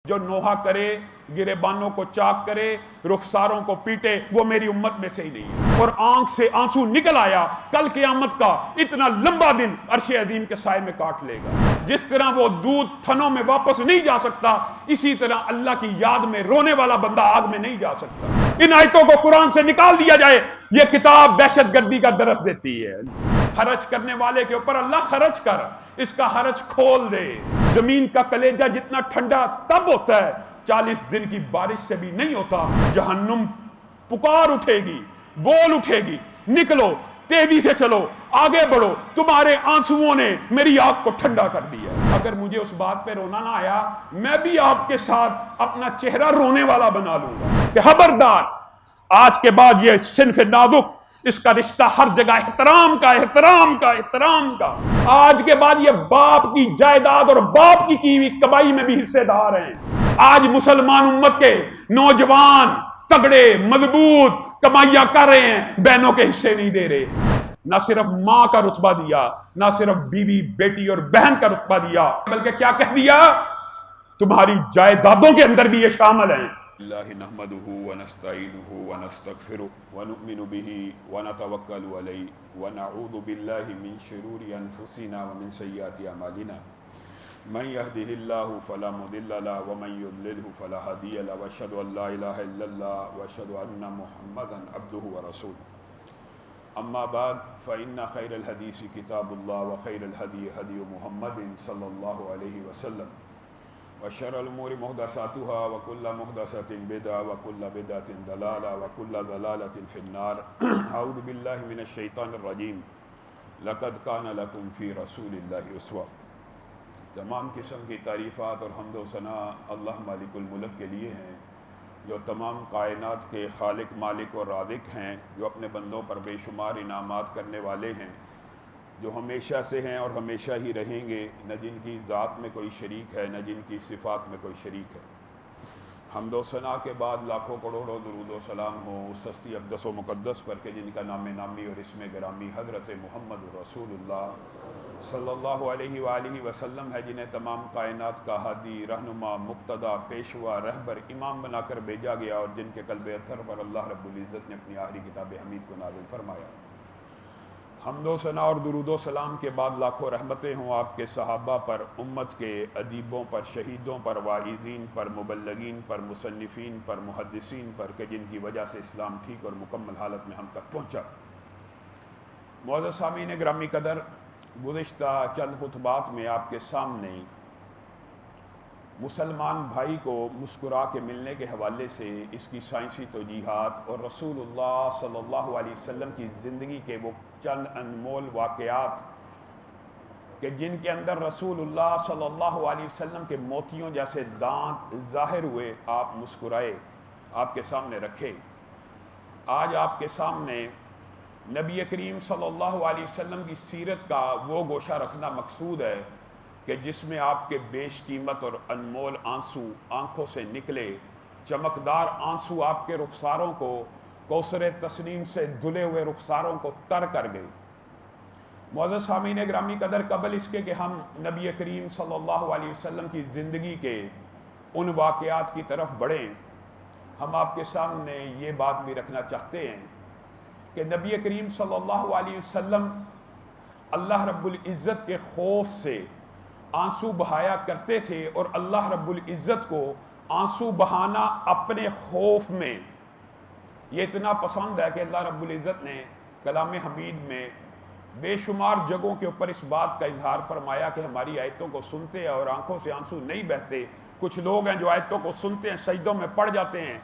جو نوحہ کرے، گریبانوں کو چاک کرے، رخساروں کو پیٹے، وہ میری امت میں سے ہی نہیں ہے۔ اور آنکھ سے آنسو نکل آیا، کل قیامت کا اتنا لمبا دن عرش عظیم کے سائے میں کاٹ لے گا۔ جس طرح وہ دودھ تھنوں میں واپس نہیں جا سکتا، اسی طرح اللہ کی یاد میں رونے والا بندہ آگ میں نہیں جا سکتا۔ ان آیتوں کو قرآن سے نکال دیا جائے، یہ کتاب دہشت گردی کا درس دیتی ہے۔ حرج کرنے والے کے اوپر اللہ حرج کر، اس کا حرج کھول دے۔ زمین کا کلیجہ جتنا ٹھنڈا تب ہوتا ہے 40 دن کی بارش سے بھی نہیں ہوتا۔ جہنم پکار اٹھے گی، بول اٹھے گی، نکلو، تیزی سے چلو، آگے بڑھو، تمہارے آنسوؤں نے میری آگ کو ٹھنڈا کر دیا۔ اگر مجھے اس بات پہ رونا نہ آیا، میں بھی آپ کے ساتھ اپنا چہرہ رونے والا بنا لوں گا کہ خبردار، آج کے بعد یہ صنف نازک، اس کا رشتہ ہر جگہ احترام کا، احترام کا، احترام کا۔ آج کے بعد یہ باپ کی جائیداد اور باپ کی ہوئی کمائی میں بھی حصے دار ہیں۔ آج مسلمان امت کے نوجوان تگڑے مضبوط کمائیاں کر رہے ہیں، بہنوں کے حصے نہیں دے رہے۔ نہ صرف ماں کا رتبہ دیا، نہ صرف بیوی، بیٹی اور بہن کا رتبہ دیا، بلکہ کیا کہہ دیا؟ تمہاری جائیدادوں کے اندر بھی یہ شامل ہیں۔ اللہ نحمدہ ونستعینہ ونستغفرہ ونؤمن بہ ونتوکل علیہ ونعوذ باللہ من شرور انفسنا ومن سیئات اعمالنا من یہدہ اللہ فلا مضل له ومن یضللہ فلا ہادی له واشہد ان لا الہ الا اللہ واشہد ان محمدا عبدہ ورسولہ اما بعد فإن خیر الحدیث کتاب اللہ وخیر الہدی ہدی محمد صلی اللہ علیہ وسلم وشر الامور محدثاتها وكل محدثة بدعة وكل بدعة ضلالة وكل ضلالة في النار اعوذ بالله من الشیطان الرجیم لقد كان لكم في رسول الله اسوہ۔ تمام قسم کی تعریفات اور حمد و ثنا اللہ مالک الملک کے لیے ہیں، جو تمام کائنات کے خالق، مالک اور رازق ہیں، جو اپنے بندوں پر بے شمار انعامات کرنے والے ہیں، جو ہمیشہ سے ہیں اور ہمیشہ ہی رہیں گے، نہ جن کی ذات میں کوئی شریک ہے، نہ جن کی صفات میں کوئی شریک ہے۔ حمد و ثنا کے بعد لاکھوں کروڑوں درود و سلام ہو اس ہستی اقدس و مقدس پر کہ جن کا نام نامی اور اسم گرامی حضرت محمد رسول اللہ صلی اللہ علیہ وآلہ وسلم ہے، جنہیں تمام کائنات کا ہادی، رہنما، مقتدیٰ، پیشوا، رہبر، امام بنا کر بھیجا گیا، اور جن کے قلب اطہر پر اللہ رب العزت نے اپنی آخری کتاب حمید کو نازل فرمایا۔ حمد و ثنا اور درود و سلام کے بعد لاکھوں رحمتیں ہوں آپ کے صحابہ پر، امت کے ادیبوں پر، شہیدوں پر، واعظین پر، مبلغین پر، مصنفین پر، محدثین پر، کہ جن کی وجہ سے اسلام ٹھیک اور مکمل حالت میں ہم تک پہنچا۔ معزز سامعین گرامی قدر، گزشتہ چند خطبات میں آپ کے سامنے مسلمان بھائی کو مسکرا کے ملنے کے حوالے سے اس کی سائنسی توجیحات اور رسول اللہ صلی اللہ علیہ وسلم کی زندگی کے وہ چند انمول واقعات کہ جن کے اندر رسول اللہ صلی اللہ علیہ وسلم کے موتیوں جیسے دانت ظاہر ہوئے، آپ مسکرائے، آپ کے سامنے رکھے۔ آج آپ کے سامنے نبی کریم صلی اللہ علیہ وسلم کی سیرت کا وہ گوشہ رکھنا مقصود ہے کہ جس میں آپ کے بیش قیمت اور انمول آنسو آنکھوں سے نکلے، چمکدار آنسو آپ کے رخساروں کو، کوثر تسنیم سے دھلے ہوئے رخساروں کو تر کر گئے۔ معزز سامعین گرامی قدر، قبل اس کے کہ ہم نبی کریم صلی اللہ علیہ وسلم کی زندگی کے ان واقعات کی طرف بڑھیں، ہم آپ کے سامنے یہ بات بھی رکھنا چاہتے ہیں کہ نبی کریم صلی اللہ علیہ وسلم اللہ رب العزت کے خوف سے آنسو بہایا کرتے تھے، اور اللہ رب العزت کو آنسو بہانا اپنے خوف میں یہ اتنا پسند ہے کہ اللہ رب العزت نے کلام حمید میں بے شمار جگہوں کے اوپر اس بات کا اظہار فرمایا کہ ہماری آیتوں کو سنتے ہیں اور آنکھوں سے آنسو نہیں بہتے۔ کچھ لوگ ہیں جو آیتوں کو سنتے ہیں، سجدوں میں پڑ جاتے ہیں،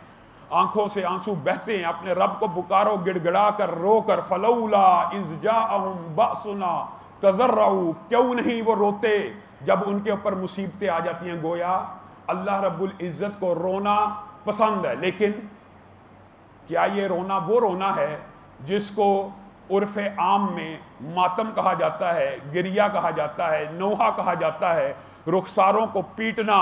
آنکھوں سے آنسو بہتے ہیں، اپنے رب کو پکارو گڑ گڑا کر، رو کر، فلولا اذ جاءہم بأسنا تضرعوا، کیوں نہیں وہ روتے جب ان کے اوپر مصیبتیں آ جاتی ہیں۔ گویا اللہ رب العزت کو رونا پسند ہے، لیکن کیا یہ رونا وہ رونا ہے جس کو عرف عام میں ماتم کہا جاتا ہے، گریہ کہا جاتا ہے، نوحہ کہا جاتا ہے، رخساروں کو پیٹنا،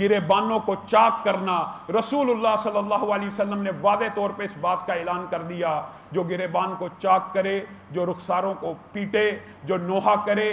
گریبانوں کو چاک کرنا؟ رسول اللہ صلی اللہ علیہ وسلم نے واضح طور پہ اس بات کا اعلان کر دیا، جو گریبان کو چاک کرے، جو رخساروں کو پیٹے، جو نوحہ کرے،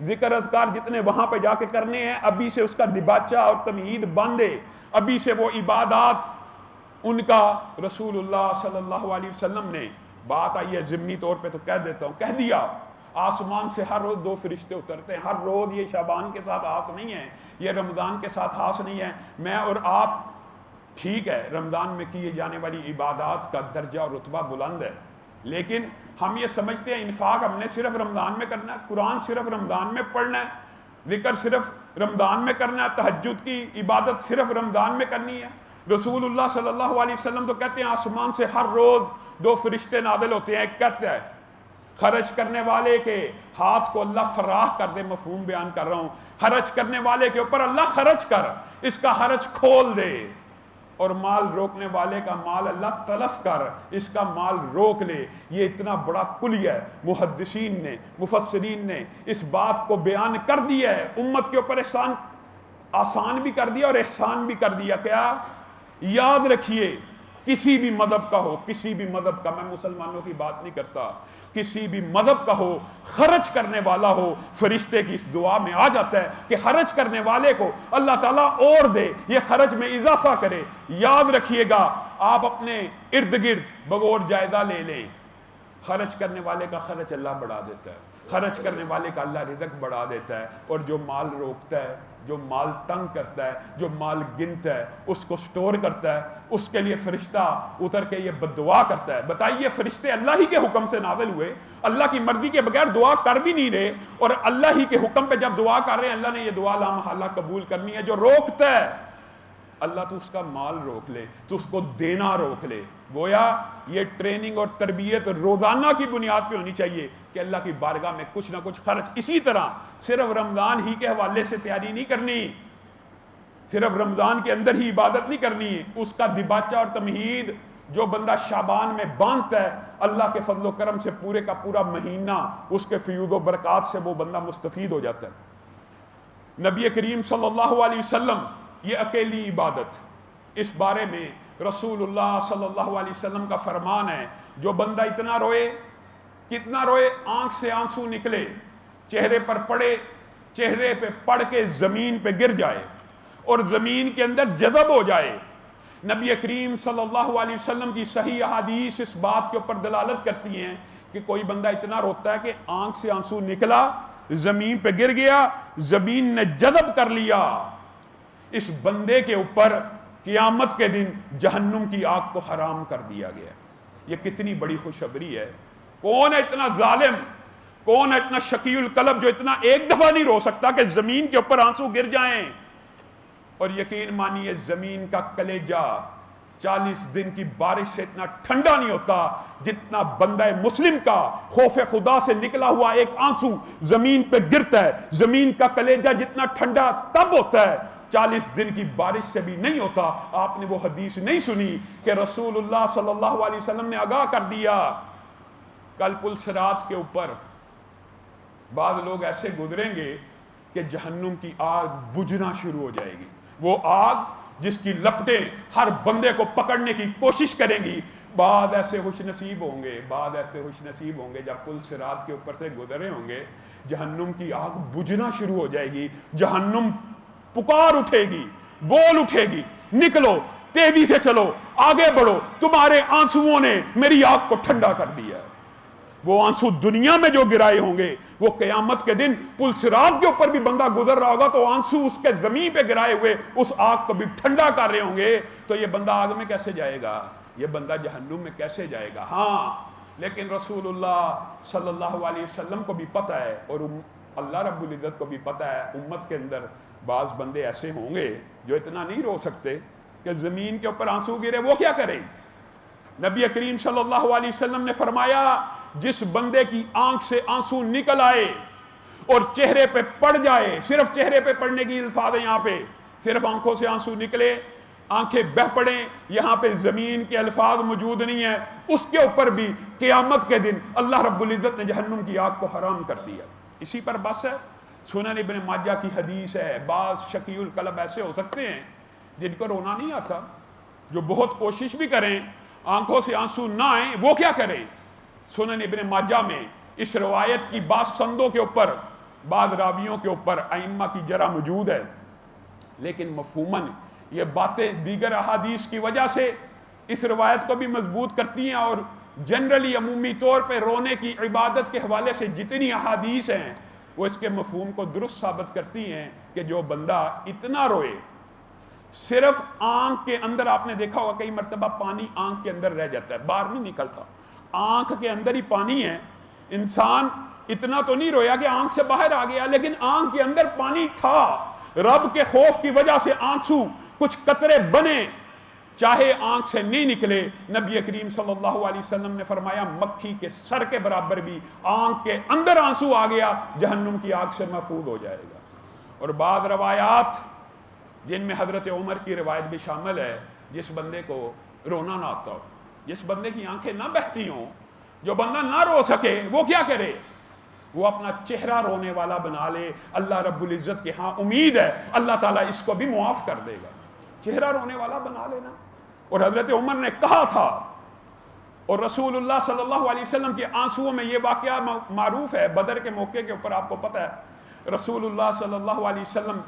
ذکر اذکار جتنے وہاں پہ جا کے کرنے ہیں ابھی سے اس کا دباچہ اور تمہید باندھے، ابھی سے وہ عبادات ان کا رسول اللہ صلی اللہ علیہ وسلم نے، بات آئی ہے ضمنی طور پہ تو کہہ دیتا ہوں، کہہ دیا آسمان سے ہر روز 2 فرشتے اترتے ہیں ہر روز، یہ شعبان کے ساتھ خاص نہیں ہے، یہ رمضان کے ساتھ خاص نہیں ہے، میں اور آپ ٹھیک ہے رمضان میں کیے جانے والی عبادات کا درجہ اور رتبہ بلند ہے، لیکن ہم یہ سمجھتے ہیں انفاق ہم نے صرف رمضان میں کرنا ہے، قرآن صرف رمضان میں پڑھنا ہے، ذکر صرف رمضان میں کرنا ہے، تہجد کی عبادت صرف رمضان میں کرنی ہے۔ رسول اللہ صلی اللہ علیہ وسلم تو کہتے ہیں آسمان سے ہر روز 2 فرشتے نازل ہوتے ہیں، ایک کہتا ہے خرچ کرنے والے کے ہاتھ کو اللہ فراخ کر دے، مفہوم بیان کر رہا ہوں، خرچ کرنے والے کے اوپر اللہ خرچ کر، اس کا خرچ کھول دے، اور مال روکنے والے کا مال اللہ تلف کر، اس کا مال روک لے۔ یہ اتنا بڑا کلیہ ہے، محدثین نے مفسرین نے اس بات کو بیان کر دیا ہے، امت کے اوپر احسان آسان بھی کر دیا اور احسان بھی کر دیا۔ کیا؟ یاد رکھیے کسی بھی مذہب کا ہو، کسی بھی مذہب کا، میں مسلمانوں کی بات نہیں کرتا، کسی بھی مذہب کا ہو، خرچ کرنے والا ہو، فرشتے کی اس دعا میں آ جاتا ہے کہ خرچ کرنے والے کو اللہ تعالیٰ اور دے، یہ خرچ میں اضافہ کرے۔ یاد رکھیے گا آپ اپنے ارد گرد بغور جائزہ لے لیں، خرچ کرنے والے کا خرچ اللہ بڑھا دیتا ہے، خرچ کرنے والے کا اللہ رزق بڑھا دیتا ہے، اور جو مال روکتا ہے، جو مال تنگ کرتا ہے، جو مال گنتا ہے، اس کو سٹور کرتا ہے، اس کے لیے فرشتہ اتر کے یہ بددعا کرتا ہے۔ بتائیے فرشتے اللہ ہی کے حکم سے نازل ہوئے، اللہ کی مرضی کے بغیر دعا کر بھی نہیں رہے، اور اللہ ہی کے حکم پہ جب دعا کر رہے ہیں، اللہ نے یہ دعا لا محالہ قبول کرنی ہے۔ جو روکتا ہے اللہ تو اس کا مال روک لے، تو اس کو دینا روک لے۔ گویا یہ ٹریننگ اور تربیت روزانہ کی بنیاد پہ ہونی چاہیے کہ اللہ کی بارگاہ میں کچھ نہ کچھ خرچ۔ اسی طرح صرف رمضان ہی کے حوالے سے تیاری نہیں کرنی، صرف رمضان کے اندر ہی عبادت نہیں کرنی، اس کا دباچہ اور تمہید جو بندہ شعبان میں باندھتا ہے، اللہ کے فضل و کرم سے پورے کا پورا مہینہ اس کے فیوض و برکات سے وہ بندہ مستفید ہو جاتا ہے۔ نبی کریم صلی اللہ علیہ وسلم، یہ اکیلی عبادت، اس بارے میں رسول اللہ صلی اللہ علیہ وسلم کا فرمان ہے، جو بندہ اتنا روئے، کتنا روئے، آنکھ سے آنسو نکلے، چہرے پر پڑے، چہرے پہ پڑ کے زمین پہ گر جائے اور زمین کے اندر جذب ہو جائے۔ نبی کریم صلی اللہ علیہ وسلم کی صحیح احادیث اس بات کے اوپر دلالت کرتی ہیں کہ کوئی بندہ اتنا روتا ہے کہ آنکھ سے آنسو نکلا، زمین پہ گر گیا، زمین نے جذب کر لیا، اس بندے کے اوپر قیامت کے دن جہنم کی آگ کو حرام کر دیا گیا۔ یہ کتنی بڑی خوشخبری ہے۔ کون ہے اتنا ظالم، کون ہے اتنا شقی القلب جو اتنا ایک دفعہ نہیں رو سکتا کہ زمین کے اوپر آنسو گر جائیں؟ اور یقین مانیے زمین کا کلیجہ 40 دن کی بارش سے اتنا ٹھنڈا نہیں ہوتا جتنا بندہ مسلم کا خوف خدا سے نکلا ہوا ایک آنسو زمین پہ گرتا ہے۔ زمین کا کلیجہ جتنا ٹھنڈا تب ہوتا ہے، 40 دن کی بارش سے بھی نہیں ہوتا۔ آپ نے وہ حدیث نہیں سنی کہ رسول اللہ صلی اللہ علیہ وسلم نے آگاہ کر دیا، کل پل صراط کے اوپر بعض لوگ ایسے گزریں گے کہ جہنم کی آگ بجھنا شروع ہو جائے گی، وہ آگ جس کی لپٹیں ہر بندے کو پکڑنے کی کوشش کریں گی۔ بعد ایسے خوش نصیب ہوں گے، بعد ایسے خوش نصیب ہوں گے جب پل صراط کے اوپر سے گزرے ہوں گے، جہنم کی آگ بجھنا شروع ہو جائے گی، جہنم پکار اٹھے گی، بول اٹھے گی، نکلو، تیزی سے چلو، آگے بڑھو، تمہارے آنسوؤں نے میری آگ کو ٹھنڈا کر دیا ہے۔ وہ آنسو دنیا میں جو گرائے ہوں گے، وہ قیامت کے دن پل صراط کے اوپر بھی بندہ گزر رہا ہوگا تو آنسو اس کے زمین پہ گرائے ہوئے اس آگ کو بھی ٹھنڈا کر رہے ہوں گے۔ تو یہ بندہ آگ میں کیسے جائے گا؟ یہ بندہ جہنم میں کیسے جائے گا؟ ہاں، لیکن رسول اللہ صلی اللہ علیہ وسلم کو بھی پتہ ہے اور اللہ رب العزت کو بھی پتہ ہے، امت کے اندر بعض بندے ایسے ہوں گے جو اتنا نہیں رو سکتے کہ زمین کے اوپر آنسو گرے، وہ کیا کریں؟ نبی کریم صلی اللہ علیہ وسلم نے فرمایا، جس بندے کی آنکھ سے آنسو نکل آئے اور چہرے پہ پڑ جائے، صرف چہرے پہ پڑنے کی الفاظ ہے یہاں پہ، صرف آنکھوں سے آنسو نکلے، آنکھیں بہ پڑیں، یہاں پہ زمین کے الفاظ موجود نہیں ہیں، اس کے اوپر بھی قیامت کے دن اللہ رب العزت نے جہنم کی آگ کو حرام کر دیا۔ اسی پر بس ہے، سنن ابن ماجہ کی حدیث ہے، بعض شقی القلب ایسے ہو سکتے ہیں جن کو رونا نہیں آتا، جو بہت کوشش بھی کریں آنکھوں سے آنسو نہ آئیں، وہ کیا کریں؟ سنن ابن ماجہ میں اس روایت کی بعض سندوں کے اوپر بعض راویوں کے اوپر ائمہ کی جرح موجود ہے، لیکن مفہوماً یہ باتیں دیگر احادیث کی وجہ سے اس روایت کو بھی مضبوط کرتی ہیں، اور جنرلی عمومی طور پہ رونے کی عبادت کے حوالے سے جتنی احادیث ہیں وہ اس کے مفہوم کو درست ثابت کرتی ہیں کہ جو بندہ اتنا روئے، صرف آنکھ کے اندر، آپ نے دیکھا ہوگا کئی مرتبہ پانی آنکھ کے اندر رہ جاتا ہے، باہر نہیں نکلتا، آنکھ کے اندر ہی پانی ہے، انسان اتنا تو نہیں رویا کہ آنکھ سے باہر آ گیا، لیکن آنکھ کے اندر پانی تھا، رب کے خوف کی وجہ سے آنسو کچھ قطرے بنے، چاہے آنکھ سے نہیں نکلے، نبی کریم صلی اللہ علیہ وسلم نے فرمایا مکھی کے سر کے برابر بھی آنکھ کے اندر آنسو آ گیا جہنم کی آگ سے محفوظ ہو جائے گا۔ اور بعض روایات جن میں حضرت عمر کی روایت بھی شامل ہے، جس بندے کو رونا نہ آتا ہو، جس بندے کی آنکھیں نہ بہتی ہوں، جو بندہ نہ رو سکے، وہ کیا کرے؟ وہ اپنا چہرہ رونے والا بنا لے، اللہ رب العزت کے ہاں امید ہے اللہ تعالیٰ اس کو بھی معاف کر دے گا، چہرہ رونے والا بنا لینا۔ اور حضرت عمر نے کہا تھا، اور رسول اللہ صلی اللہ علیہ وسلم کے آنسوؤں میں یہ واقعہ معروف ہے، بدر کے موقع کے اوپر آپ کو پتہ ہے، رسول اللہ صلی اللہ علیہ وسلم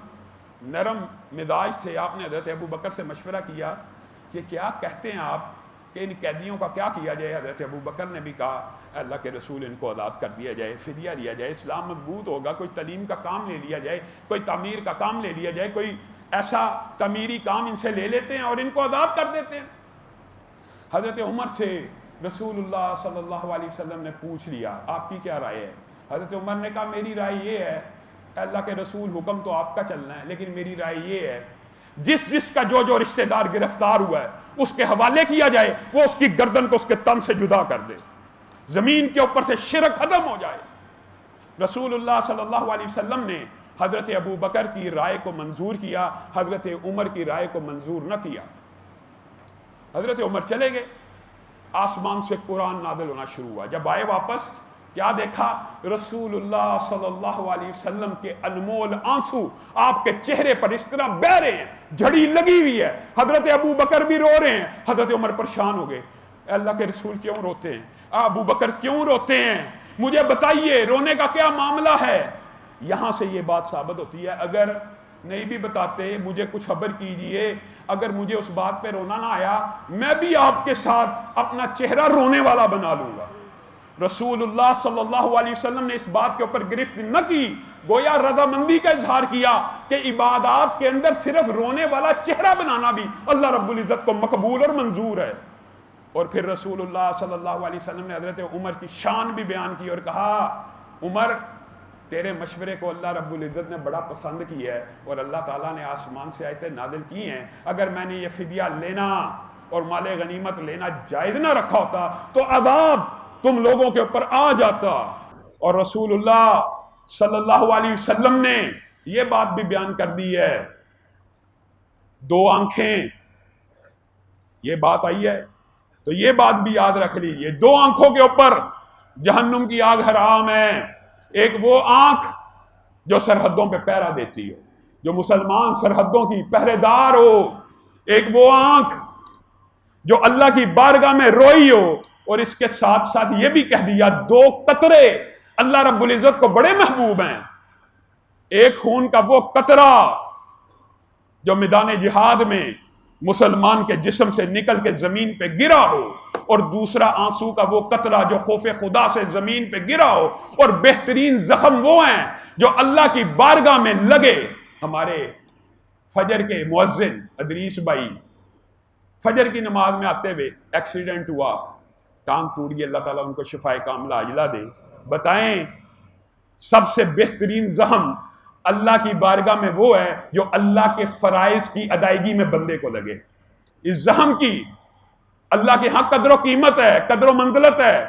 نرم مزاج تھے، آپ نے حضرت ابو بکر سے مشورہ کیا کہ کیا کہتے ہیں آپ کہ ان قیدیوں کا کیا کیا جائے؟ حضرت ابو بکر نے بھی کہا اللہ کے رسول ان کو آزاد کر دیا جائے، فدیہ لیا جائے، اسلام مضبوط ہوگا، کوئی تعلیم کا کام لے لیا جائے، کوئی تعمیر کا کام لے لیا جائے، کوئی ایسا تعمیری کام ان سے لے لیتے ہیں اور ان کو آزاد کر دیتے ہیں۔ حضرت عمر سے رسول اللہ صلی اللہ علیہ وسلم نے پوچھ لیا آپ کی کیا رائے ہے؟ حضرت عمر نے کہا میری رائے یہ ہے، اللہ کے رسول حکم تو آپ کا چلنا ہے، لیکن میری رائے یہ ہے جس کا جو رشتہ دار گرفتار ہوا ہے اس کے حوالے کیا جائے، وہ اس کی گردن کو اس کے تن سے جدا کر دے، زمین کے اوپر سے شرک ختم ہو جائے۔ رسول اللہ صلی اللہ علیہ وسلم نے حضرت ابو بکر کی رائے کو منظور کیا، حضرت عمر کی رائے کو منظور نہ کیا۔ حضرت عمر چلے گئے، آسمان سے قرآن نازل ہونا شروع ہوا، جب آئے واپس کیا دیکھا؟ رسول اللہ صلی اللہ علیہ وسلم کے انمول آنسو آپ کے چہرے پر اس طرح بہہ رہے ہیں، جھڑی لگی ہوئی ہے، حضرت ابو بکر بھی رو رہے ہیں۔ حضرت عمر پریشان ہو گئے، اللہ کے رسول کیوں روتے ہیں؟ ابو بکر کیوں روتے ہیں؟ مجھے بتائیے رونے کا کیا معاملہ ہے؟ یہاں سے یہ بات ثابت ہوتی ہے، اگر نہیں بھی بتاتے مجھے کچھ خبر کیجئے، اگر مجھے اس بات پہ رونا نہ آیا میں بھی آپ کے ساتھ اپنا چہرہ رونے والا بنا لوں گا۔ رسول اللہ صلی اللہ علیہ وسلم نے اس بات کے اوپر گرفت نہ کی، گویا رضامندی کا اظہار کیا کہ عبادات کے اندر صرف رونے والا چہرہ بنانا بھی اللہ رب العزت کو مقبول اور منظور ہے۔ اور پھر رسول اللہ صلی اللہ علیہ وسلم نے حضرت عمر کی شان بھی بیان کی اور کہا عمر تیرے مشورے کو اللہ رب العزت نے بڑا پسند کیا ہے، اور اللہ تعالیٰ نے آسمان سے آیتیں نازل کی ہیں، اگر میں نے یہ فدیہ لینا اور مال غنیمت لینا جائز نہ رکھا ہوتا تو عذاب تم لوگوں کے اوپر آ جاتا۔ اور رسول اللہ صلی اللہ علیہ وسلم نے یہ بات بھی بیان کر دی ہے، دو آنکھیں، یہ بات آئی ہے تو یہ بات بھی یاد رکھ لیجئے، دو آنکھوں کے اوپر جہنم کی آگ حرام ہے۔ ایک وہ آنکھ جو سرحدوں پہ پہرا دیتی ہو، جو مسلمان سرحدوں کی پہرے دار ہو، ایک وہ آنکھ جو اللہ کی بارگاہ میں روئی ہو، اور اس کے ساتھ ساتھ یہ بھی کہہ دیا دو قطرے اللہ رب العزت کو بڑے محبوب ہیں، ایک خون کا وہ قطرہ جو میدان جہاد میں مسلمان کے جسم سے نکل کے زمین پہ گرا ہو، اور دوسرا آنسو کا وہ قطرہ جو خوف خدا سے زمین پہ گرا ہو، اور بہترین زخم وہ ہیں جو اللہ کی بارگاہ میں لگے۔ ہمارے فجر کے مؤذن ادریس بھائی فجر کی نماز میں آتے ہوئے ایکسیڈنٹ ہوا، ٹانگ ٹوٹ گئی، اللہ تعالیٰ ان کو شفائے کاملہ عاجلہ دے۔ بتائیں سب سے بہترین زخم اللہ کی بارگاہ میں وہ ہے جو اللہ کے فرائض کی ادائیگی میں بندے کو لگے، اس زخم کی اللہ کے ہاں قدر و قیمت ہے، قدر و منزلت ہے،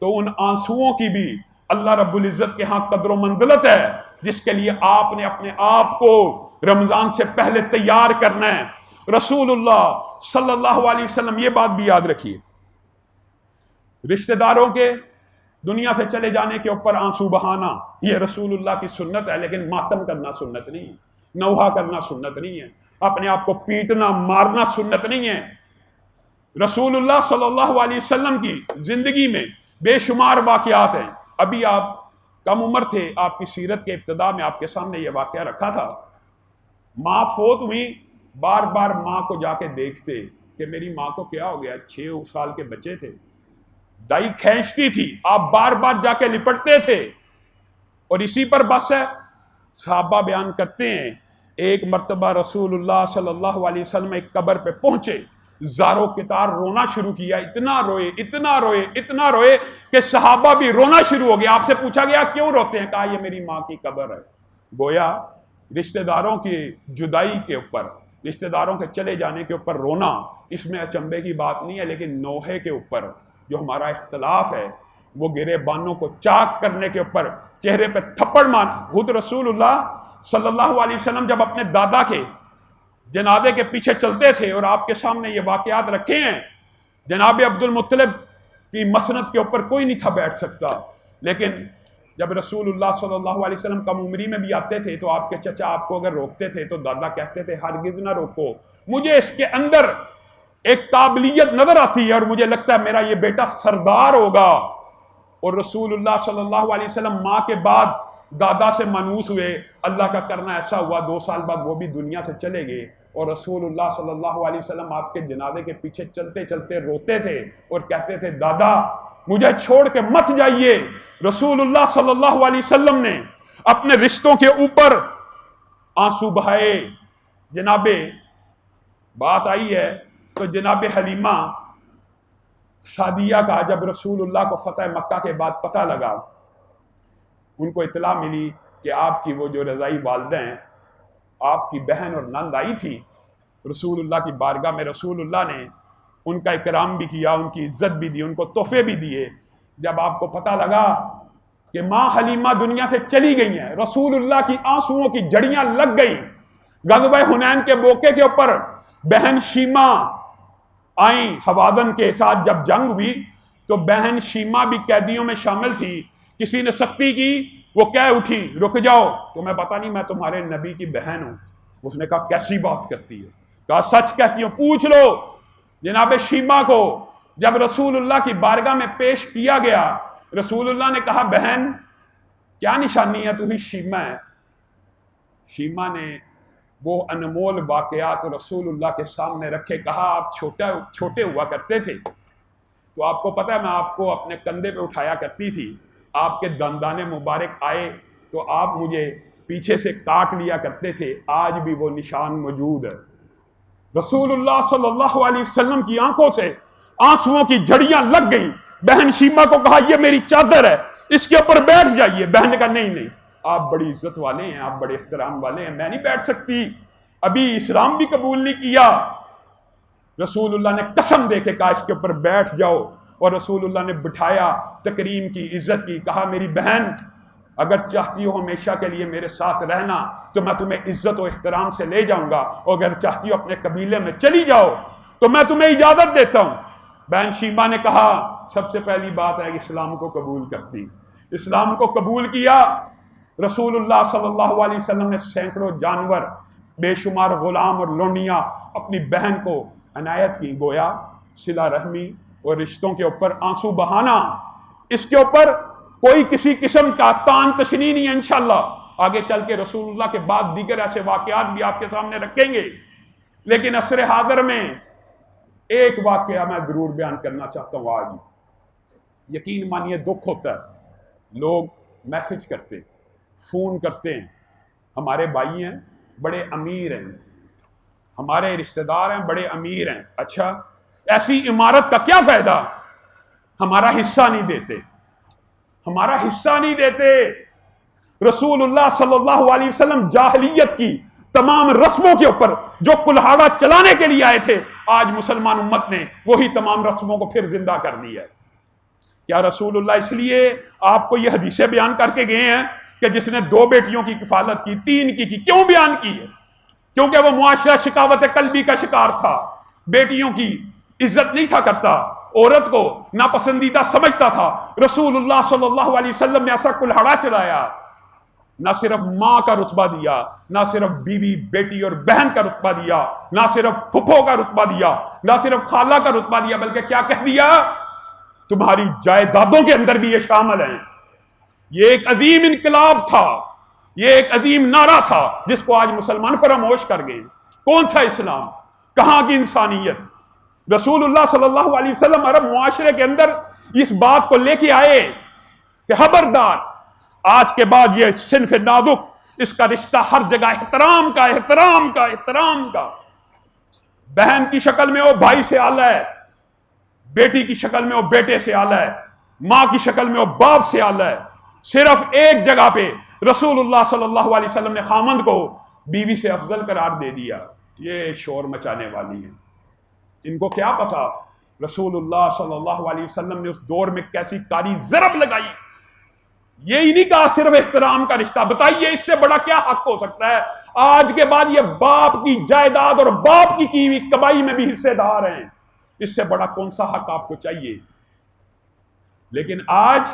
تو ان آنسوؤں کی بھی اللہ رب العزت کے ہاں قدر و منزلت ہے، جس کے لیے آپ نے اپنے آپ کو رمضان سے پہلے تیار کرنا ہے۔ رسول اللہ صلی اللہ علیہ وسلم یہ بات بھی یاد رکھیے، رشتہ داروں کے دنیا سے چلے جانے کے اوپر آنسو بہانا یہ رسول اللہ کی سنت ہے، لیکن ماتم کرنا سنت نہیں ہے، نوحہ کرنا سنت نہیں ہے، اپنے آپ کو پیٹنا مارنا سنت نہیں ہے۔ رسول اللہ صلی اللہ علیہ وسلم کی زندگی میں بے شمار واقعات ہیں، ابھی آپ کم عمر تھے، آپ کی سیرت کے ابتدا میں آپ کے سامنے یہ واقعہ رکھا تھا. ماں فوت ہوئی، بار بار ماں کو جا کے دیکھتے کہ میری ماں کو کیا ہو گیا. 6 سال کے بچے تھے، دائی کھینچتی تھی، آپ بار بار جا کے لپٹتے تھے. اور اسی پر بس ہے. صحابہ بیان کرتے ہیں ایک مرتبہ رسول اللہ صلی اللہ علیہ وسلم ایک قبر پہ پہنچے، زاروں کتار رونا شروع کیا. اتنا روئے اتنا روئے اتنا روئے کہ صحابہ بھی رونا شروع ہو گیا. آپ سے پوچھا گیا کیوں روتے ہیں؟ کہا یہ میری ماں کی قبر ہے. گویا رشتہ داروں کی جدائی کے اوپر، رشتہ داروں کے چلے جانے کے اوپر رونا اس میں اچنبے کی بات نہیں ہے. لیکن نوحے کے اوپر جو ہمارا اختلاف ہے وہ گرے بانوں کو چاک کرنے کے اوپر، چہرے پہ تھپڑ مارنا. خود رسول اللہ صلی اللہ علیہ وسلم جب اپنے دادا کے جنازے کے پیچھے چلتے تھے اور آپ کے سامنے یہ واقعات رکھے ہیں، جناب عبد المطلب کی مسند کے اوپر کوئی نہیں تھا بیٹھ سکتا. لیکن جب رسول اللہ صلی اللہ علیہ وسلم کم عمری میں بھی آتے تھے تو آپ کے چچا آپ کو اگر روکتے تھے تو دادا کہتے تھے ہرگز نہ روکو، مجھے اس کے اندر ایک قابلیت نظر آتی ہے اور مجھے لگتا ہے میرا یہ بیٹا سردار ہوگا. اور رسول اللہ صلی اللہ علیہ وسلم ماں کے بعد دادا سے مانوس ہوئے. اللہ کا کرنا ایسا ہوا 2 سال بعد وہ بھی دنیا سے چلے گئے اور رسول اللہ صلی اللہ علیہ وسلم آپ کے جنازے کے پیچھے چلتے چلتے روتے تھے اور کہتے تھے دادا مجھے چھوڑ کے مت جائیے. رسول اللہ صلی اللہ علیہ وسلم نے اپنے رشتوں کے اوپر آنسو بہائے. جناب بات آئی ہے تو جناب حلیمہ سعدیہ کا جب رسول اللہ کو فتح مکہ کے بعد پتہ لگا، ان کو اطلاع ملی کہ آپ کی وہ جو رضائی والدہ ہیں، آپ کی بہن اور نند آئی تھی رسول اللہ کی بارگاہ میں. رسول اللہ نے ان کا اکرام بھی کیا، ان کی عزت بھی دی، ان کو تحفے بھی دیے. جب آپ کو پتہ لگا کہ ماں حلیمہ دنیا سے چلی گئی ہیں، رسول اللہ کی آنسوؤں کی جڑیاں لگ گئیں. غزوہ حنین کے موقع کے اوپر بہن شیمہ آئیں، حوازن کے ساتھ جب جنگ ہوئی تو بہن شیمہ بھی قیدیوں میں شامل تھی. کسی نے سختی کی، وہ کہہ اٹھی رک جاؤ، تمہیں پتہ نہیں میں تمہارے نبی کی بہن ہوں. اس نے کہا کیسی بات کرتی ہے؟ کہا سچ کہتی ہوں، پوچھ لو. جناب شیمہ کو جب رسول اللہ کی بارگاہ میں پیش کیا گیا، رسول اللہ نے کہا بہن کیا نشانی ہے؟ تو ہی شیمہ ہے. شیمہ نے وہ انمول واقعات رسول اللہ کے سامنے رکھے. کہا آپ چھوٹے ہوا کرتے تھے تو آپ کو پتہ ہے میں آپ کو اپنے کندھے پہ اٹھایا کرتی تھی. آپ کے دندان مبارک آئے تو آپ مجھے پیچھے سے کاٹ لیا کرتے تھے. آج بھی وہ نشان موجود ہے. رسول اللہ صلی اللہ علیہ وسلم کی آنکھوں سے آنسوؤں کی جھڑیاں لگ گئیں. بہن شیمہ کو کہا یہ میری چادر ہے، اس کے اوپر بیٹھ جائیے. بہن نے کہا نہیں، آپ بڑی عزت والے ہیں، آپ بڑے احترام والے ہیں، میں نہیں بیٹھ سکتی، ابھی اسلام بھی قبول نہیں کیا. رسول اللہ نے قسم دے کے کہا اس کے اوپر بیٹھ جاؤ، اور رسول اللہ نے بٹھایا، تکریم کی، عزت کی. کہا میری بہن اگر چاہتی ہو ہمیشہ کے لیے میرے ساتھ رہنا تو میں تمہیں عزت و احترام سے لے جاؤں گا، اور اگر چاہتی ہو اپنے قبیلے میں چلی جاؤ تو میں تمہیں اجازت دیتا ہوں. بہن شیمہ نے کہا سب سے پہلی بات ہے کہ اسلام کو قبول کرتی. اسلام کو قبول کیا. رسول اللہ صلی اللہ علیہ وسلم نے سینکڑوں جانور، بے شمار غلام اور لونڈیاں اپنی بہن کو عنایت کی. گویا صلہ رحمی اور رشتوں کے اوپر آنسو بہانا، اس کے اوپر کوئی کسی قسم کا تان تشنی نہیں ہے. انشاءاللہ آگے چل کے رسول اللہ کے بعد دیگر ایسے واقعات بھی آپ کے سامنے رکھیں گے. لیکن عصر حاضر میں ایک واقعہ میں ضرور بیان کرنا چاہتا ہوں. آج یقین مانیے دکھ ہوتا ہے، لوگ میسج کرتے، فون کرتے ہیں، ہمارے بھائی ہیں بڑے امیر ہیں، ہمارے رشتہ دار ہیں بڑے امیر ہیں. اچھا ایسی عمارت کا کیا فائدہ؟ ہمارا حصہ نہیں دیتے، ہمارا حصہ نہیں دیتے. رسول اللہ صلی اللہ علیہ وسلم جاہلیت کی تمام رسموں کے اوپر جو کلہاڑا چلانے کے لیے آئے تھے، آج مسلمان امت نے وہی تمام رسموں کو پھر زندہ کر دیا ہے. کیا رسول اللہ اس لیے آپ کو یہ حدیثیں بیان کر کے گئے ہیں کہ جس نے 2 بیٹیوں کی کفالت کی، 3 کی کیوں بیان کی ہے؟ کیونکہ وہ معاشرہ شکاوت قلبی کا شکار تھا، بیٹیوں کی عزت نہیں تھا کرتا، عورت کو ناپسندیدہ سمجھتا تھا. رسول اللہ صلی اللہ علیہ وسلم نے ایسا کلہاڑا چلایا، نہ صرف ماں کا رتبہ دیا، نہ صرف بیوی بیٹی اور بہن کا رتبہ دیا، نہ صرف پھپھو کا رتبہ دیا، نہ صرف خالہ کا رتبہ دیا، بلکہ کیا کہہ دیا؟ تمہاری جائیدادوں کے اندر بھی یہ شامل ہیں. یہ ایک عظیم انقلاب تھا، یہ ایک عظیم نعرہ تھا جس کو آج مسلمان فراموش کر گئے۔ کون سا اسلام، کہاں کی انسانیت؟ رسول اللہ صلی اللہ علیہ وسلم عرب معاشرے کے اندر اس بات کو لے کے آئے کہ خبردار، آج کے بعد یہ صنف نازک، اس کا رشتہ ہر جگہ احترام کا، احترام کا، احترام کا۔ بہن کی شکل میں وہ بھائی سے اعلیٰ ہے، بیٹی کی شکل میں وہ بیٹے سے اعلیٰ ہے، ماں کی شکل میں وہ باپ سے اعلیٰ ہے۔ صرف ایک جگہ پہ رسول اللہ صلی اللہ علیہ وسلم نے خامند کو بیوی سے افضل قرار دے دیا۔ یہ شور مچانے والی ہیں، ان کو کیا پتا رسول اللہ صلی اللہ علیہ وسلم نے اس دور میں کیسی کاری ضرب لگائی۔ یہی نہیں کہا صرف احترام کا رشتہ، بتائیے اس سے بڑا کیا حق ہو سکتا ہے؟ آج کے بعد یہ باپ کی جائیداد اور باپ کی ہوئی کمائی میں بھی حصے دار ہیں، اس سے بڑا کون سا حق آپ کو چاہیے؟ لیکن آج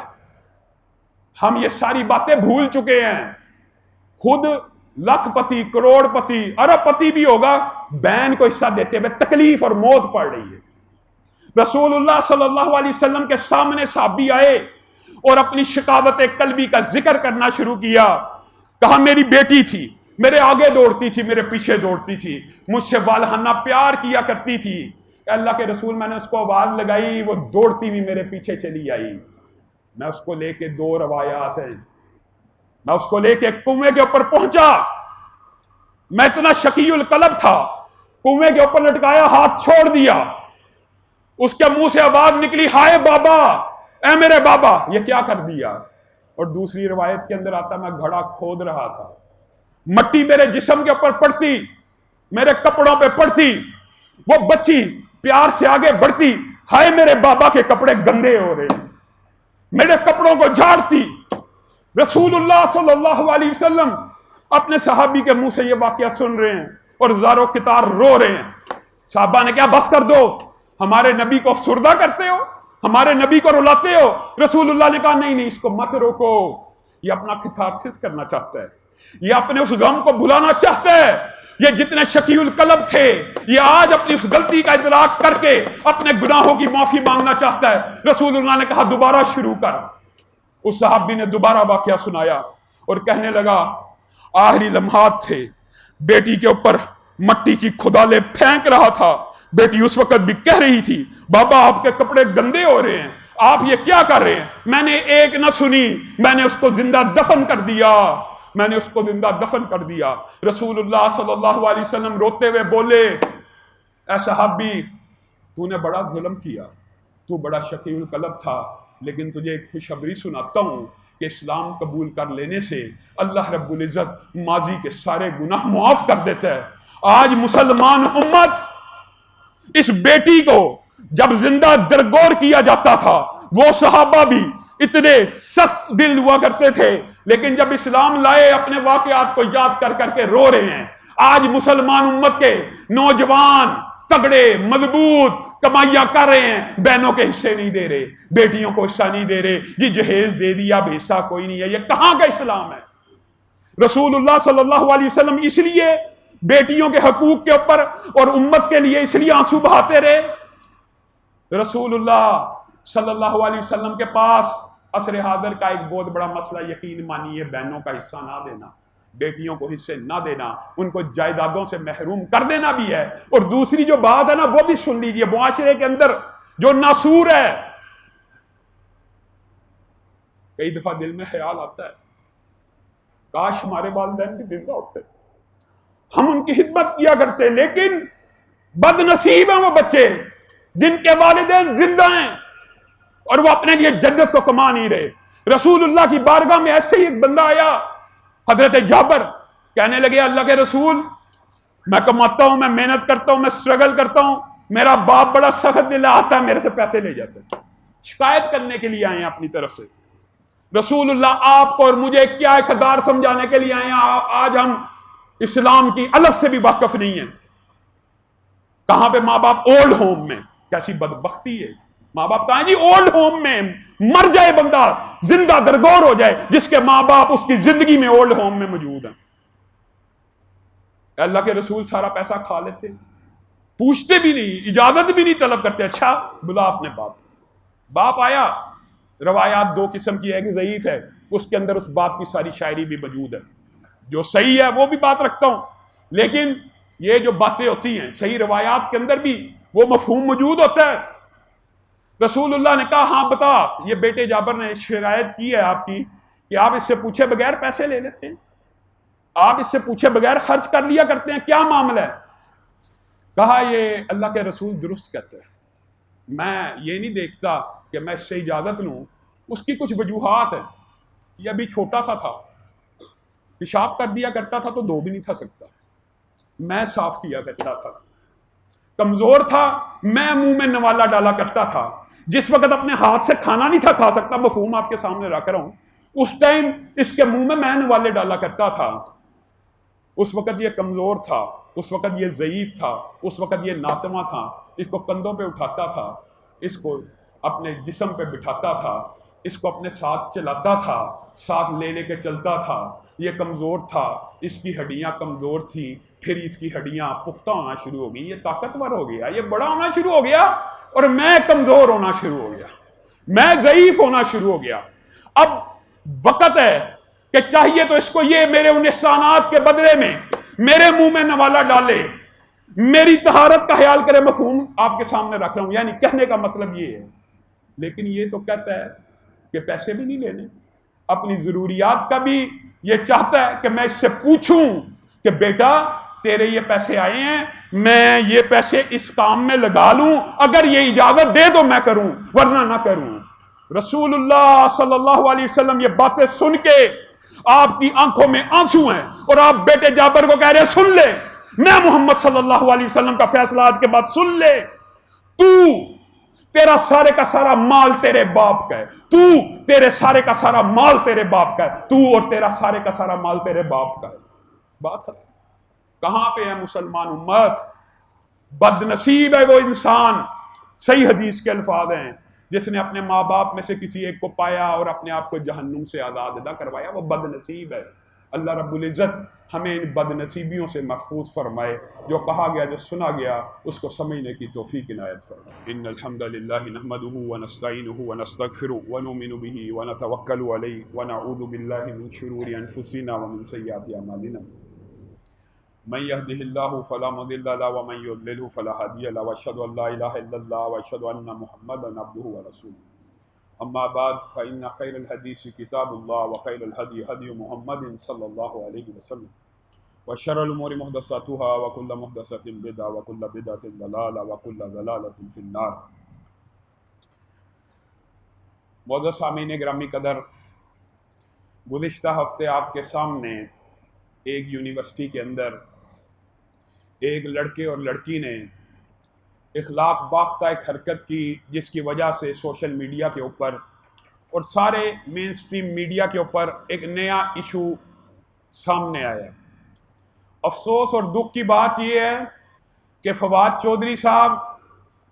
ہم یہ ساری باتیں بھول چکے ہیں۔ خود لاکھ پتی، کروڑ پتی، ارب پتی بھی ہوگا، بہن کو حصہ دیتے ہوئے تکلیف اور موت پڑ رہی ہے۔ رسول اللہ صلی اللہ علیہ وسلم کے سامنے صحابی آئے اور اپنی شقاوت قلبی کا ذکر کرنا شروع کیا۔ کہا میری بیٹی تھی، میرے آگے دوڑتی تھی، میرے پیچھے دوڑتی تھی، مجھ سے والہانہ پیار کیا کرتی تھی۔ اللہ کے رسول، میں نے اس کو آواز لگائی، وہ دوڑتی ہوئی میرے پیچھے چلی آئی۔ میں اس کو لے کے، دو روایات ہیں، میں اس کو لے کے کنویں کے اوپر پہنچا۔ میں اتنا شقی القلب تھا، کنویں کے اوپر لٹکایا، ہاتھ چھوڑ دیا۔ اس کے منہ سے آواز نکلی، ہائے بابا، اے میرے بابا، یہ کیا کر دیا؟ اور دوسری روایت کے اندر آتا، میں گھڑا کھود رہا تھا، مٹی میرے جسم کے اوپر پڑتی، میرے کپڑوں پہ پڑتی، وہ بچی پیار سے آگے بڑھتی، ہائے میرے بابا کے کپڑے گندے ہو رہے ہیں، میرے کپڑوں کو جھاڑتی۔ رسول اللہ صلی اللہ علیہ وسلم اپنے صحابی کے منہ سے یہ واقعہ سن رہے ہیں اور زارو کتار رو رہے ہیں۔ صحابہ نے کیا، بس کر دو، ہمارے نبی کو افسردہ کرتے ہو، ہمارے نبی کو رلاتے ہو۔ رسول اللہ نے کہا نہیں، اس کو مت روکو، یہ اپنا کتھارسس کرنا چاہتا ہے، یہ اپنے اس غم کو بھلانا چاہتا ہے۔ یہ جتنے شقی القلب تھے، یہ آج اپنی اس غلطی کا ادراک کر کے اپنے گناہوں کی معافی مانگنا چاہتا ہے۔ رسول اللہ نے کہا دوبارہ شروع کر۔ اس صحابی نے دوبارہ واقعہ سنایا اور کہنے لگا، آخری لمحات تھے، بیٹی کے اوپر مٹی کی کھدالیں پھینک رہا تھا۔ بیٹی اس وقت بھی کہہ رہی تھی، بابا آپ کے کپڑے گندے ہو رہے ہیں، آپ یہ کیا کر رہے ہیں؟ میں نے ایک نہ سنی، میں نے اس کو زندہ دفن کر دیا، میں نے اس کو زندہ دفن کر دیا۔ رسول اللہ صلی اللہ علیہ وسلم روتے ہوئے بولے، اے صحابی، تو نے بڑا ظلم کیا، تو بڑا شقی القلب تھا، لیکن تجھے ایک خوشخبری سناتا ہوں کہ اسلام قبول کر لینے سے اللہ رب العزت ماضی کے سارے گناہ معاف کر دیتا ہے۔ آج مسلمان امت اس بیٹی کو جب زندہ درگور کیا جاتا تھا، وہ صحابہ بھی اتنے سخت دل ہوا کرتے تھے، لیکن جب اسلام لائے اپنے واقعات کو یاد کر کر کے رو رہے ہیں۔ آج مسلمان امت کے نوجوان تگڑے مضبوط کمائیاں کر رہے ہیں، بہنوں کے حصے نہیں دے رہے، بیٹیوں کو حصہ نہیں دے رہے، جی جہیز دے دیا، اب حصہ کوئی نہیں ہے۔ یہ کہاں کا اسلام ہے؟ رسول اللہ صلی اللہ علیہ وسلم اس لیے بیٹیوں کے حقوق کے اوپر اور امت کے لیے اس لیے آنسو بہاتے رہے۔ رسول اللہ صلی اللہ علیہ وسلم کے پاس عصر حاضر کا ایک بہت بڑا مسئلہ یقین مانیے بہنوں کا حصہ نہ دینا، بیٹیوں کو حصے نہ دینا، ان کو جائیدادوں سے محروم کر دینا بھی ہے۔ اور دوسری جو بات ہے نا، وہ بھی سن لیجئے، معاشرے کے اندر جو ناسور ہے، کئی دفعہ دل میں خیال آتا ہے کاش ہمارے والدین بھی زندہ ہوتے، ہم ان کی خدمت کیا کرتے، لیکن بد نصیب ہیں وہ بچے جن کے والدین زندہ ہیں اور وہ اپنے لیے جنت کو کما نہیں رہے۔ رسول اللہ کی بارگاہ میں ایسے ہی ایک بندہ آیا، حضرت جابر، کہنے لگے اللہ کے رسول، میں کماتا ہوں، میں محنت کرتا ہوں، میں سٹرگل کرتا ہوں، میرا باپ بڑا سخت دل آتا ہے، میرے سے پیسے لے جاتے ہیں، شکایت کرنے کے لیے آئے ہیں اپنی طرف سے۔ رسول اللہ آپ کو اور مجھے کیا اقدار سمجھانے کے لیے آئے ہیں؟ آج ہم اسلام کی الگ سے بھی واقف نہیں ہیں۔ کہاں پہ ماں باپ؟ اولڈ ہوم میں۔ کیسی بدبختی ہے، ماں باپ کہاں جی؟ اولڈ ہوم میں مر جائے بندہ، زندہ درگور ہو جائے، جس کے ماں باپ اس کی زندگی میں اولڈ ہوم میں موجود ہیں۔ اللہ کے رسول سارا پیسہ کھا لیتے، پوچھتے بھی نہیں، اجازت بھی نہیں طلب کرتے، اچھا بلا اپنے باپ۔ باپ آیا، روایات دو قسم کی، ایک ضعیف ہے، اس کے اندر اس بات کی ساری شاعری بھی موجود ہے، جو صحیح ہے وہ بھی بات رکھتا ہوں، لیکن یہ جو باتیں ہوتی ہیں صحیح روایات کے اندر بھی وہ مفہوم موجود ہوتا ہے۔ رسول اللہ نے کہا ہاں بتا، یہ بیٹے جابر نے شکایت کی ہے آپ کی کہ آپ اس سے پوچھے بغیر پیسے لے لیتے ہیں، آپ اس سے پوچھے بغیر خرچ کر لیا کرتے ہیں، کیا معاملہ ہے؟ کہا یہ اللہ کے رسول درست کہتے ہیں، میں یہ نہیں دیکھتا کہ میں اس سے اجازت لوں، اس کی کچھ وجوہات ہیں، یہ ابھی چھوٹا سا تھا، پیشاب کر دیا کرتا تھا تو دو بھی نہیں تھا سکتا، میں صاف کیا کرتا تھا، کمزور تھا، میں منہ میں نوالا ڈالا کرتا تھا، جس وقت اپنے ہاتھ سے کھانا نہیں تھا کھا سکتا، مفہوم آپ کے سامنے رکھ رہا ہوں، اس ٹائم اس کے منہ میں نوالے ڈالا کرتا تھا، اس وقت یہ کمزور تھا، اس وقت یہ ضعیف تھا، اس وقت یہ ناتواں تھا، اس کو کندھوں پہ اٹھاتا تھا، اس کو اپنے جسم پہ بٹھاتا تھا، اس کو اپنے ساتھ چلاتا تھا، ساتھ لے لے کے چلتا تھا، یہ کمزور تھا، اس کی ہڈیاں کمزور تھیں، پھر اس کی ہڈیاں پختہ ہونا شروع ہو گئی، یہ طاقتور ہو گیا، یہ بڑا ہونا شروع ہو گیا، اور میں کمزور ہونا شروع ہو گیا، میں ضعیف ہونا شروع ہو گیا۔ اب وقت ہے کہ چاہیے تو اس کو یہ میرے ان احسانات کے بدلے میں میرے منہ میں نوالا ڈالے، میری طہارت کا خیال کرے، مفہوم آپ کے سامنے رکھ رہا ہوں، یعنی کہنے کا مطلب یہ ہے، لیکن یہ تو کہتا ہے کہ پیسے بھی نہیں لینے، اپنی ضروریات کا بھی یہ چاہتا ہے کہ میں اس سے پوچھوں کہ بیٹا تیرے یہ پیسے آئے ہیں، میں یہ پیسے اس کام میں لگا لوں، اگر یہ اجازت دے تو میں کروں ورنہ نہ کروں۔ رسول اللہ صلی اللہ علیہ وسلم یہ باتیں سن کے آپ کی آنکھوں میں آنسو ہیں، اور آپ بیٹے جابر کو کہہ رہے سن لے، میں محمد صلی اللہ علیہ وسلم کا فیصلہ آج کے بعد سن لے، تیرا سارے کا سارا مال تیرے باپ کا ہے، تیرے سارے کا سارا مال تیرے باپ کا ہے، اور تیرا سارے کا سارا مال تیرے باپ کا ہے۔ بات ہے کہاں پہ ہے مسلمان امت؟ بد نصیب ہے وہ انسان، صحیح حدیث کے الفاظ ہیں، جس نے اپنے ماں باپ میں سے کسی ایک کو پایا اور اپنے آپ کو جہنم سے آزاد نہ کروایا، وہ بد نصیب ہے۔ اللہ رب العزت ہمیں ان بد نصیبیوں سے محفوظ فرمائے، جو کہا گیا جو سنا گیا اس کو سمجھنے کی توفیق عنایت فرمائے۔ ان الحمد للہ نحمده ونستعینه ونستغفره ونؤمن به ونتوکل علیہ ونعوذ باللہ من شرور انفسنا ومن سیئات اعمالنا، من يهده الله فلا مضل له ومن يضلل فلا هادي له، واشهد ان لا اله الا الله واشهد ان محمدا عبده ورسوله، اما بعد فان خير الحديث كتاب الله وخير الهدي هدي محمد صلى الله عليه وسلم، وشر الامور محدثاتها وكل محدثة بدعة وكل بدعة ضلالة وكل ضلالة في النار۔ معزز سامعین گرامی قدر، گزشتہ ہفتے آپ کے سامنے ایک یونیورسٹی کے اندر ایک لڑکے اور لڑکی نے اخلاق باختہ ایک حرکت کی، جس کی وجہ سے سوشل میڈیا کے اوپر اور سارے مین سٹریم میڈیا کے اوپر ایک نیا ایشو سامنے آیا۔ افسوس اور دکھ کی بات یہ ہے کہ فواد چودھری صاحب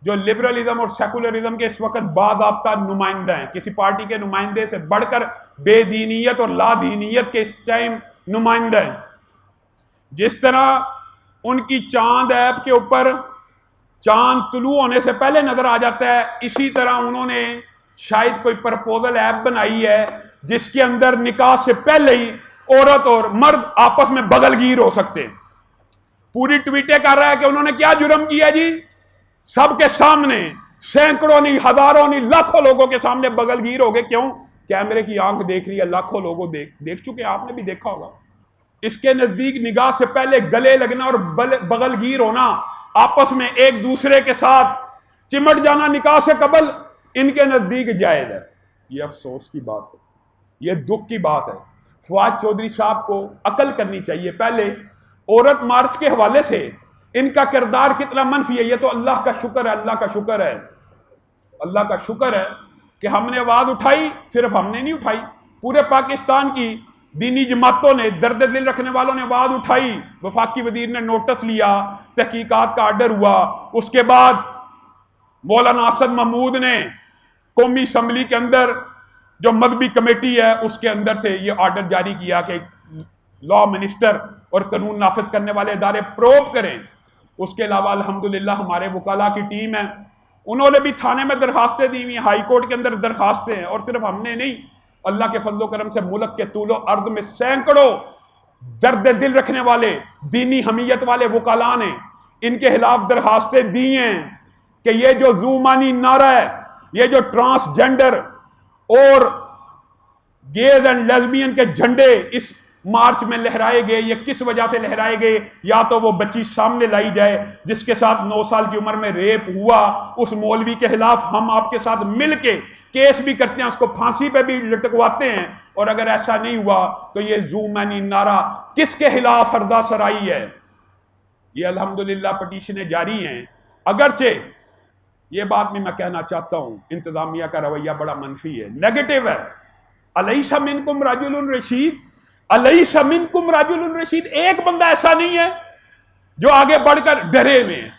جو لبرلزم اور سیکولرزم کے اس وقت باضابطہ نمائندہ ہیں، کسی پارٹی کے نمائندے سے بڑھ کر بے دینیت اور لا دینیت کے اس ٹائم نمائندہ ہیں، جس طرح ان کی چاند ایپ کے اوپر چاند طلوع ہونے سے پہلے نظر آ جاتا ہے، اسی طرح انہوں نے شاید کوئی پرپوزل ایپ بنائی ہے جس کے اندر نکاح سے پہلے ہی عورت اور مرد آپس میں بغل گیر ہو سکتے ہیں۔ پوری ٹویٹیں کر رہا ہے کہ انہوں نے کیا جرم کیا جی، سب کے سامنے سینکڑوں نہیں ہزاروں نہیں لاکھوں لوگوں کے سامنے بغل گیر ہو گئے۔ کیوں؟ کیمرے کی آنکھ دیکھ رہی ہے، لاکھوں لوگوں دیکھ چکے، آپ نے بھی دیکھا ہوگا۔ اس کے نزدیک نگاہ سے پہلے گلے لگنا اور بغل گیر ہونا، آپس میں ایک دوسرے کے ساتھ چمٹ جانا نکاح سے قبل ان کے نزدیک جائز ہے۔ یہ افسوس کی بات ہے، یہ دکھ کی بات ہے۔ فواد چودھری صاحب کو عقل کرنی چاہیے۔ پہلے عورت مارچ کے حوالے سے ان کا کردار کتنا منفی ہے، یہ تو اللہ کا شکر ہے، اللہ کا شکر ہے، اللہ کا شکر ہے کہ ہم نے آواز اٹھائی۔ صرف ہم نے نہیں اٹھائی، پورے پاکستان کی دینی جماعتوں نے، درد دل رکھنے والوں نے آواز اٹھائی، وفاقی وزیر نے نوٹس لیا، تحقیقات کا آرڈر ہوا، اس کے بعد مولانا اسد محمود نے قومی اسمبلی کے اندر جو مذہبی کمیٹی ہے اس کے اندر سے یہ آرڈر جاری کیا کہ لا منسٹر اور قانون نافذ کرنے والے ادارے پروب کریں۔ اس کے علاوہ الحمدللہ ہمارے وکلاء کی ٹیم ہے، انہوں نے بھی تھانے میں درخواستیں دی ہوئی، ہائی کورٹ کے اندر درخواستیں ہیں، اور صرف ہم نے نہیں، اللہ کے فضل و کرم سے ملک کے طول و عرض میں سینکڑوں درد دل رکھنے والے دینی حمیت والے وکلاء نے ان کے خلاف درخواستیں دی ہیں کہ یہ جو زومانی نعرہ ہے، یہ جو ٹرانسجینڈر اور گیز اینڈ لیزبین کے جھنڈے اس مارچ میں لہرائے گئے، یہ کس وجہ سے لہرائے گئے؟ یا تو وہ بچی سامنے لائی جائے جس کے ساتھ 9 سال کی عمر میں ریپ ہوا، اس مولوی کے خلاف ہم آپ کے ساتھ مل کے کیس بھی کرتے ہیں، اس کو پھانسی پہ بھی لٹکواتے ہیں، اور اگر ایسا نہیں ہوا تو یہ زومانی نعرہ کس کے خلاف ہردہ سرائی ہے؟ یہ الحمدللہ پٹیشنیں جاری ہیں۔ اگرچہ یہ بات بھی میں کہنا چاہتا ہوں، انتظامیہ کا رویہ بڑا منفی ہے، نیگیٹو ہے۔ الیس منکم رجل رشید، الیس منکم رجل رشید، ایک بندہ ایسا نہیں ہے جو آگے بڑھ کر ڈرے ہوئے ہیں۔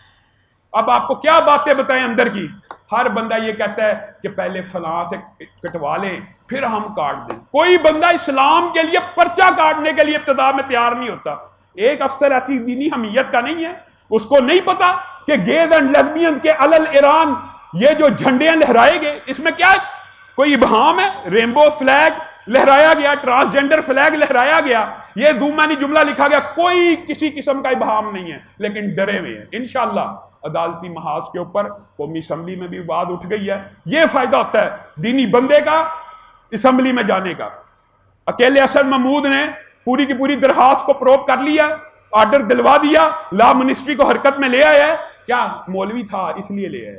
اب آپ کو کیا باتیں بتائیں اندر کی؟ ہر بندہ یہ کہتا ہے کہ پہلے فلاں سے کٹوا لیں پھر ہم کاٹ دیں۔ کوئی بندہ اسلام کے لیے پرچہ کاٹنے کے لیے ابتدا میں تیار نہیں ہوتا۔ ایک افسر ایسی دینی حمیت کا نہیں ہے، اس کو نہیں پتا کہ گیز اینڈ لیزبین کے علل ایران یہ جو جھنڈے لہرائے گئے، اس میں کیا کوئی ابہام ہے؟ ریمبو فلیگ لہرایا گیا، ٹرانسجینڈر فلیگ لہرایا گیا، یہ زومانی جملہ لکھا گیا، کوئی کسی قسم کا ابہام نہیں ہے، لیکن ڈرے ہوئے ہیں۔ انشاءاللہ عدالتی محاذ کے اوپر قومی اسمبلی میں بھی بات اٹھ گئی ہے۔ یہ فائدہ ہوتا ہے دینی بندے کا اسمبلی میں جانے کا۔ اکیلے اسد محمود نے پوری کی پوری درخواست کو پروب کر لیا، آرڈر دلوا دیا، لا منسٹری کو حرکت میں لے آیا ہے۔ کیا مولوی تھا اس لیے لے آیا؟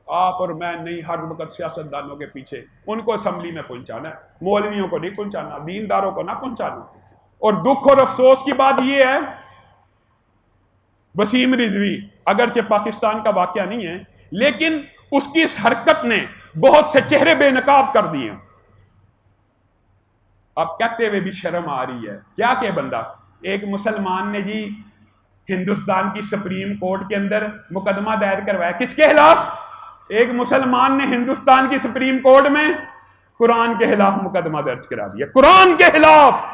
آپ اور میں نہیں، ہر وقت سیاست دانوں کے پیچھے، ان کو اسمبلی میں پہنچانا ہے، مولویوں کو نہیں پہنچانا، دینداروں کو نہ پہنچانا۔ اور دکھ اور افسوس کی بات یہ ہے، وسیم رضوی اگرچہ پاکستان کا واقعہ نہیں ہے، لیکن اس کی اس حرکت نے بہت سے چہرے بے نقاب کر دیے۔ اب کہتے ہوئے بھی شرم آ رہی ہے، کیا کہ بندہ ایک مسلمان نے جی ہندوستان کی سپریم کورٹ کے اندر مقدمہ دائر کروایا، کس کے خلاف؟ ایک مسلمان نے ہندوستان کی سپریم کورٹ میں قرآن کے خلاف مقدمہ درج کرا دیا، قرآن کے خلاف،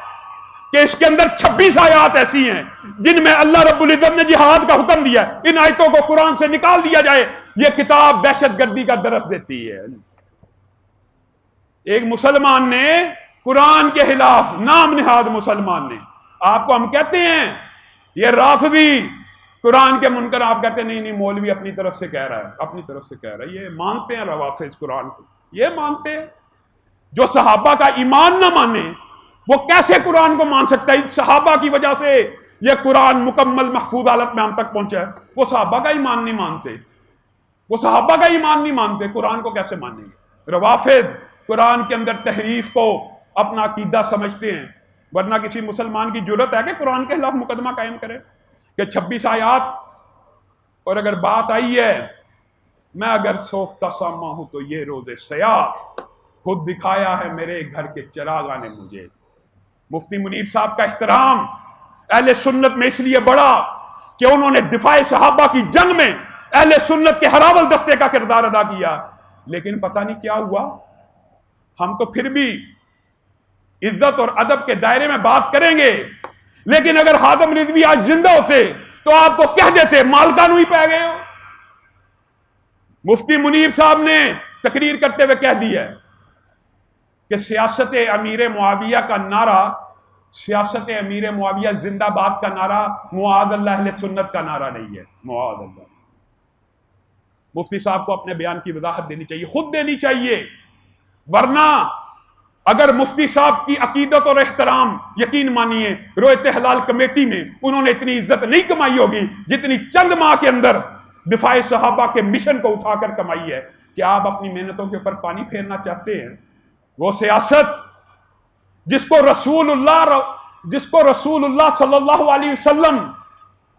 کہ اس کے اندر 26 آیات ایسی ہیں جن میں اللہ رب العزت نے جہاد کا حکم دیا ہے، ان آیتوں کو قرآن سے نکال دیا جائے، یہ کتاب دہشت گردی کا درس دیتی ہے۔ ایک مسلمان نے قرآن کے خلاف، نام نہاد مسلمان نے، آپ کو ہم کہتے ہیں یہ رافضی قرآن کے منکر، آپ کہتے ہیں نہیں مولوی اپنی طرف سے کہہ رہا ہے، اپنی طرف سے کہہ رہا ہے، یہ مانتے ہیں روافض قرآن کو، یہ مانتے ہیں۔ جو صحابہ کا ایمان نہ مانے وہ کیسے قرآن کو مان سکتا ہے؟ صحابہ کی وجہ سے یہ قرآن مکمل محفوظ حالت میں ہم تک پہنچا ہے۔ وہ صحابہ کا ایمان نہیں مانتے، وہ صحابہ کا ایمان نہیں مانتے، قرآن کو کیسے مانیں گے؟ روافض قرآن کے اندر تحریف کو اپنا عقیدہ سمجھتے ہیں، ورنہ کسی مسلمان کی جرت ہے کہ قرآن کے خلاف مقدمہ قائم کرے کہ 26 آیات؟ اور اگر بات آئی ہے، میں اگر سوختہ سامہ ہوں تو یہ روز سیاہ، خود دکھایا ہے میرے گھر کے چراغاں نے مجھے۔ مفتی منیب صاحب کا احترام اہل سنت میں اس لیے بڑا کہ انہوں نے دفاع صحابہ کی جنگ میں اہل سنت کے ہراول دستے کا کردار ادا کیا، لیکن پتہ نہیں کیا ہوا۔ ہم تو پھر بھی عزت اور ادب کے دائرے میں بات کریں گے، لیکن اگر ہادم رضوی آج زندہ ہوتے تو آپ کو کہہ دیتے مالکانو ہی پہ گئے ہو۔ مفتی منیب صاحب نے تقریر کرتے ہوئے کہہ دیا ہے کہ سیاست امیر معاویہ کا نعرہ، سیاست امیر معاویہ زندہ باد کا نعرہ معاذ اللہ اہل سنت کا نعرہ نہیں ہے، معاذ اللہ۔ مفتی صاحب کو اپنے بیان کی وضاحت دینی چاہیے، خود دینی چاہیے، ورنہ اگر مفتی صاحب کی عقیدت اور احترام، یقین مانیے رویت حلال کمیٹی میں انہوں نے اتنی عزت نہیں کمائی ہوگی جتنی چند ماہ کے اندر دفاع صحابہ کے مشن کو اٹھا کر کمائی ہے۔ کیا آپ اپنی محنتوں کے اوپر پانی پھیرنا چاہتے ہیں؟ وہ سیاست جس کو رسول اللہ صلی اللہ علیہ وسلم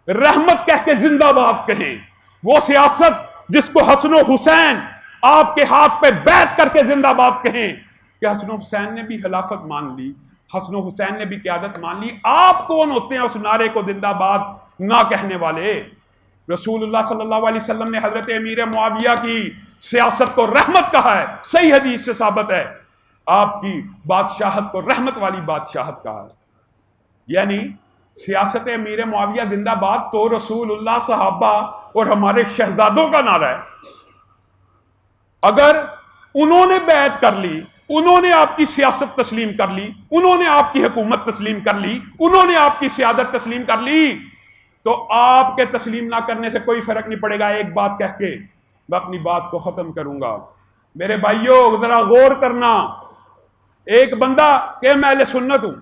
رحمت کہہ کے زندہ باد کہیں، وہ سیاست جس کو حسن و حسین آپ کے ہاتھ پہ بیعت کر کے زندہ باد کہیں کہ حسن و حسین نے بھی خلافت مان لی، حسن و حسین نے بھی قیادت مان لی، آپ کون ہوتے ہیں اس نعرے کو زندہ باد نہ کہنے والے؟ رسول اللہ صلی اللہ علیہ وسلم نے حضرت امیر معاویہ کی سیاست کو رحمت کہا ہے، صحیح حدیث سے ثابت ہے، آپ کی بادشاہت کو رحمت والی بادشاہت کہا ہے۔ یعنی سیاست امیر معاویہ زندہ باد تو رسول اللہ، صحابہ اور ہمارے شہزادوں کا نعرہ ہے۔ اگر انہوں نے بیعت کر لی، انہوں نے آپ کی سیاست تسلیم کر لی، انہوں نے آپ کی حکومت تسلیم کر لی، انہوں نے آپ کی سیادت تسلیم کر لی، تو آپ کے تسلیم نہ کرنے سے کوئی فرق نہیں پڑے گا۔ ایک بات کہہ کے میں اپنی بات کو ختم کروں گا، میرے بھائیوں ذرا غور کرنا۔ ایک بندہ کہ میں اہل سنت ہوں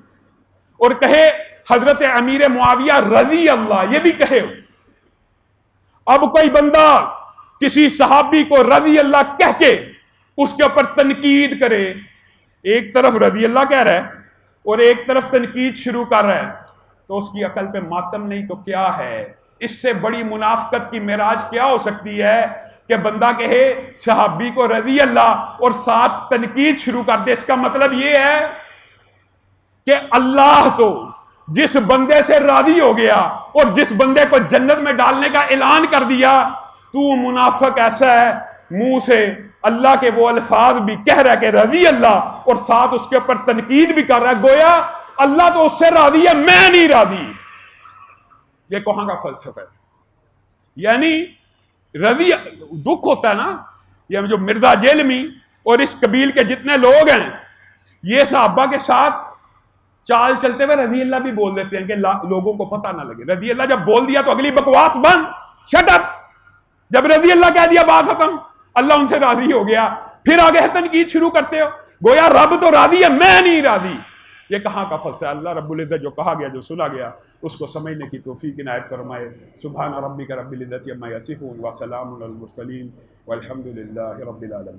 اور کہے حضرت امیر معاویہ رضی اللہ، یہ بھی کہے، اب کوئی بندہ کسی صحابی کو رضی اللہ کہہ کے اس کے اوپر تنقید کرے، ایک طرف رضی اللہ کہہ رہا ہے اور ایک طرف تنقید شروع کر رہا ہے، تو اس کی عقل پہ ماتم نہیں تو کیا ہے؟ اس سے بڑی منافقت کی معراج کیا ہو سکتی ہے کہ بندہ کہے صحابی کو رضی اللہ اور ساتھ تنقید شروع کر دے۔ اس کا مطلب یہ ہے کہ اللہ تو جس بندے سے راضی ہو گیا اور جس بندے کو جنت میں ڈالنے کا اعلان کر دیا، تو منافق ایسا ہے منہ سے اللہ کے وہ الفاظ بھی کہہ رہا ہے کہ رضی اللہ اور ساتھ اس کے اوپر تنقید بھی کر رہا ہے، گویا اللہ تو اس سے راضی ہے، میں نہیں راضی۔ یہ کہاں کا فلسفہ ہے؟ یعنی رضی دکھ ہوتا ہے نا، یہ جو مرزا جیلمی اور اس قبیل کے جتنے لوگ ہیں، یہ صحابہ کے ساتھ چال چلتے ہوئے رضی اللہ بھی بول دیتے ہیں کہ لوگوں کو پتہ نہ لگے۔ رضی اللہ جب بول دیا تو اگلی بکواس بند، شٹ اپ۔ جب رضی اللہ کہہ دیا بات ختم، اللہ ان سے راضی ہو گیا، پھر آگے تنقید شروع کرتے ہو، گویا رب تو راضی ہے، میں نہیں راضی۔ یہ کہاں کا فلسفہ ہے؟ اللہ رب العزت جو کہا گیا، جو سنا گیا، اس کو سمجھنے کی توفیق عنایت فرمائے۔ سبحان ربک رب العزت عما یصفون وسلام علی المرسلین والحمد للہ رب العالمین۔